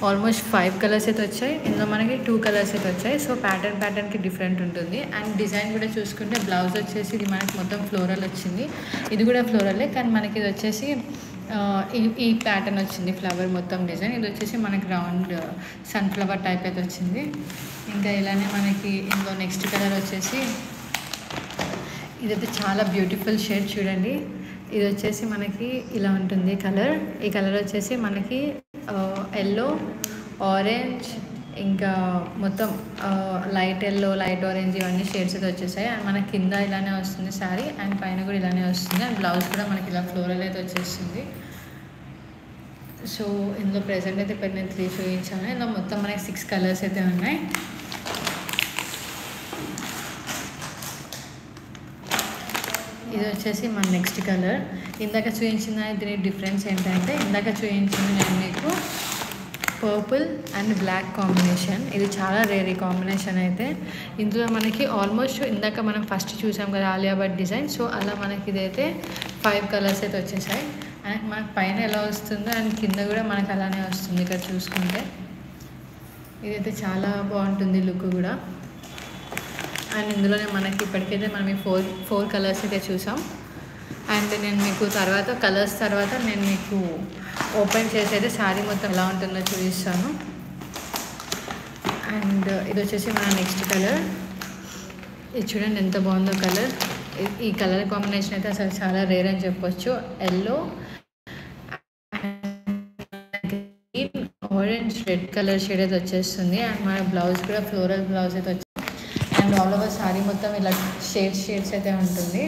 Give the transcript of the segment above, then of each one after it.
Almost 5 colours అయితే వచ్చాయి. ఇందులో మనకి 2 కలర్స్ అయితే వచ్చాయి. సో ప్యాటర్న్కి డిఫరెంట్ ఉంటుంది. అండ్ డిజైన్ కూడా చూసుకుంటే బ్లౌజ్ వచ్చేసి ఇది మనకి మొత్తం ఫ్లోరల్ వచ్చింది. ఇది కూడా ఫ్లోరలే, కానీ మనకి ఇది వచ్చేసి ఈ ప్యాటర్న్ వచ్చింది. ఫ్లవర్ మొత్తం డిజైన్ ఇది వచ్చేసి మనకి రౌండ్ సన్ఫ్లవర్ టైప్ అయితే వచ్చింది. ఇంకా ఇలానే మనకి ఇందులో నెక్స్ట్ కలర్ వచ్చేసి ఇదైతే చాలా బ్యూటిఫుల్ షేడ్ చూడండి. ఇది వచ్చేసి మనకి ఇలా ఉంటుంది కలర్. ఈ కలర్ వచ్చేసి మనకి ఎల్లో, ఆరెంజ్, ఇంకా మొత్తం లైట్ ఎల్లో, లైట్ ఆరెంజ్ ఇవన్నీ షేడ్స్ అయితే వచ్చేసాయి. అండ్ మనకి కింద ఇలానే వస్తుంది శారీ, అండ్ పైన కూడా ఇలానే వస్తుంది. అండ్ బ్లౌజ్ కూడా మనకి ఇలా ఫ్లోరల్ అయితే వచ్చేస్తుంది. సో ఇందులో ప్రెజెంట్ అయితే ఇప్పుడు నేను 3 చూపించాను. ఇందులో మొత్తం మనకి 6 కలర్స్ అయితే ఉన్నాయి. ఇది వచ్చేసి మన నెక్స్ట్ కలర్. ఇందాక చూపించిన దీని డిఫరెన్స్ ఏంటంటే, ఇందాక చూపించింది నేను మీకు పర్పుల్ అండ్ బ్లాక్ కాంబినేషన్. ఇది చాలా రేర్ ఈ కాంబినేషన్ అయితే. ఇందులో మనకి ఆల్మోస్ట్ ఇందాక మనం ఫస్ట్ చూసాం కదా ఆలియా భట్ డిజైన్, సో అలా మనకి ఇదైతే 5 కలర్స్ అయితే వచ్చేసాయి. అండ్ మనకి పైన ఎలా వస్తుందో అండ్ కింద కూడా మనకి అలానే వస్తుంది ఇక్కడ చూసుకుంటే. ఇదైతే చాలా బాగుంటుంది లుక్ కూడా. అండ్ ఇందులోనే మనకి ఇప్పటికైతే మనం ఈ ఫోర్ కలర్స్ అయితే చూసాం. అండ్ నేను మీకు తర్వాత కలర్స్ తర్వాత నేను మీకు ఓపెన్ చేసి అయితే శారీ మొత్తం ఎలా ఉంటుందో చూపిస్తాను. అండ్ ఇది వచ్చేసి మన నెక్స్ట్ కలర్. ఇది చూడండి ఎంత బాగుందో కలర్. ఈ కలర్ కాంబినేషన్ అయితే అసలు చాలా రేర్ అని చెప్పొచ్చు. Yellow, green, orange, red colour shade అయితే వచ్చేస్తుంది. అండ్ మన బ్లౌజ్ కూడా ఫ్లోరల్ బ్లౌజ్ అయితే వచ్చింది. అండ్ ఆల్ ఓవర్ శారీ మొత్తం ఇలా షేడ్స్ అయితే ఉంటుంది.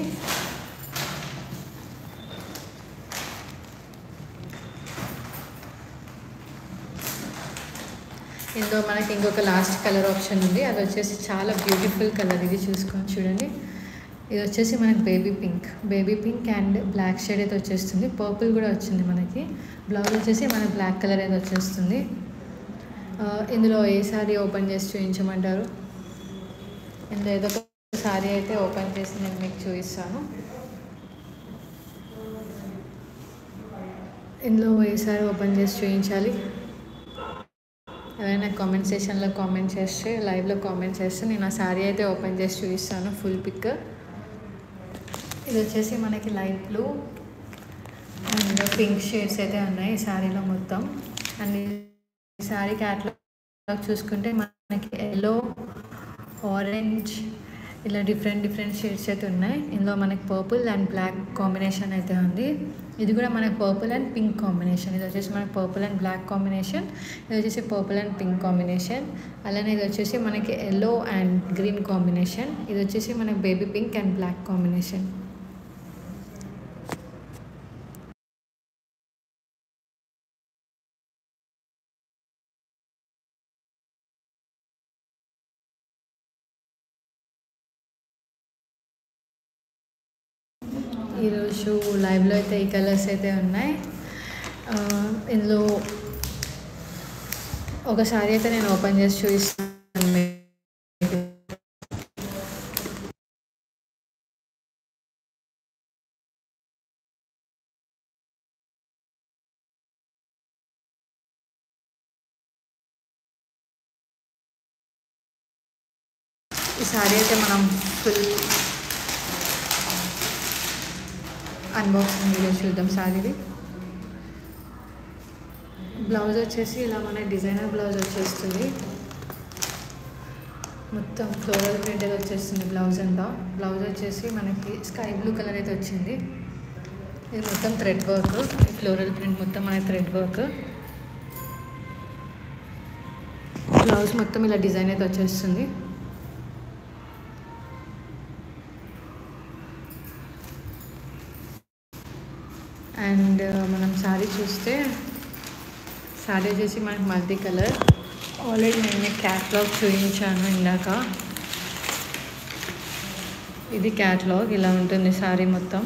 ఇందులో మనకి ఇంకొక లాస్ట్ కలర్ ఆప్షన్ ఉంది. అది వచ్చేసి చాలా బ్యూటిఫుల్ కలర్. ఇది చూసుకొని చూడండి. ఇది వచ్చేసి మనకి baby pink and black shade అయితే వచ్చేస్తుంది. పర్పుల్ కూడా వచ్చింది మనకి. బ్లౌజ్ వచ్చేసి మనకి బ్లాక్ కలర్ అయితే వచ్చేస్తుంది. ఇందులో ఏ శారీ ఓపెన్ చేసి చూపించమంటారు? ఇందులో ఏదో ఒక శారీ అయితే ఓపెన్ చేసి నేను మీకు చూపిస్తాను. ఇందులో ఏ శారీ ఓపెన్ చేసి చూపించాలి? ఎవరైనా కామెంట్ సెషన్లో కామెంట్ చేస్తే, లైవ్లో కామెంట్ చేస్తే నేను ఆ శారీ అయితే ఓపెన్ చేసి చూపిస్తాను ఫుల్ పిక్. ఇది వచ్చేసి మనకి light blue and pink shades అయితే ఉన్నాయి ఈ శారీలో మొత్తం. అండ్ ఈ శారీ క్యాటలాగ్ చూసుకుంటే మనకి ఎల్లో, ఆరెంజ్ ఇలా డిఫరెంట్ షేడ్స్ అయితే ఉన్నాయి. ఇందులో మనకి పర్పుల్ అండ్ బ్లాక్ కాంబినేషన్ అయితే ఉంది. ఇది కూడా మనకి పర్పుల్ అండ్ పింక్ కాంబినేషన్. ఇది వచ్చేసి మనకి పర్పుల్ అండ్ బ్లాక్ కాంబినేషన్. ఇది వచ్చేసి పర్పుల్ అండ్ పింక్ కాంబినేషన్. అలానే ఇది వచ్చేసి మనకి ఎల్లో అండ్ గ్రీన్ కాంబినేషన్. ఇది వచ్చేసి మనకి baby pink and black combination. ఈరోజు లైవ్లో అయితే ఈ కలర్స్ అయితే ఉన్నాయి. ఇందులో ఒక శారీ అయితే నేను ఓపెన్ చేసి చూపిస్తాను. ఈ శారీ అయితే మనం ఫుల్ అన్బాక్సింగ్ వీడియో చూద్దాం శారీది. బ్లౌజ్ వచ్చేసి ఇలా మన డిజైనర్ బ్లౌజ్ వచ్చేస్తుంది. మొత్తం ఫ్లోరల్ ప్రింట్ అయితే వచ్చేస్తుంది బ్లౌజ్ అంతా. బ్లౌజ్ వచ్చేసి మనకి స్కై బ్లూ కలర్ అయితే వచ్చింది. ఇది మొత్తం థ్రెడ్ వర్క్. ఈ ఫ్లోరల్ ప్రింట్ మొత్తం మన థ్రెడ్ వర్క్. బ్లౌజ్ మొత్తం ఇలా డిజైన్ అయితే వచ్చేస్తుంది. అండ్ మనం శారీ చూస్తే శారీ వచ్చేసి మనకి మల్టీ కలర్. ఆల్రెడీ నేను క్యాటలాగ్ చూపించాను ఇందాక. ఇది క్యాటలాగ్ ఇలా ఉంటుంది శారీ మొత్తం.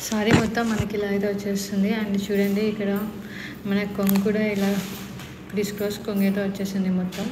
శారీ మొత్తం మనకి ఇలా అయితే వచ్చేస్తుంది. అండ్ చూడండి ఇక్కడ మన కొంగు కూడా ఇలా క్రిస్ క్రాస్ కొంగు అయితే వచ్చేసింది మొత్తం.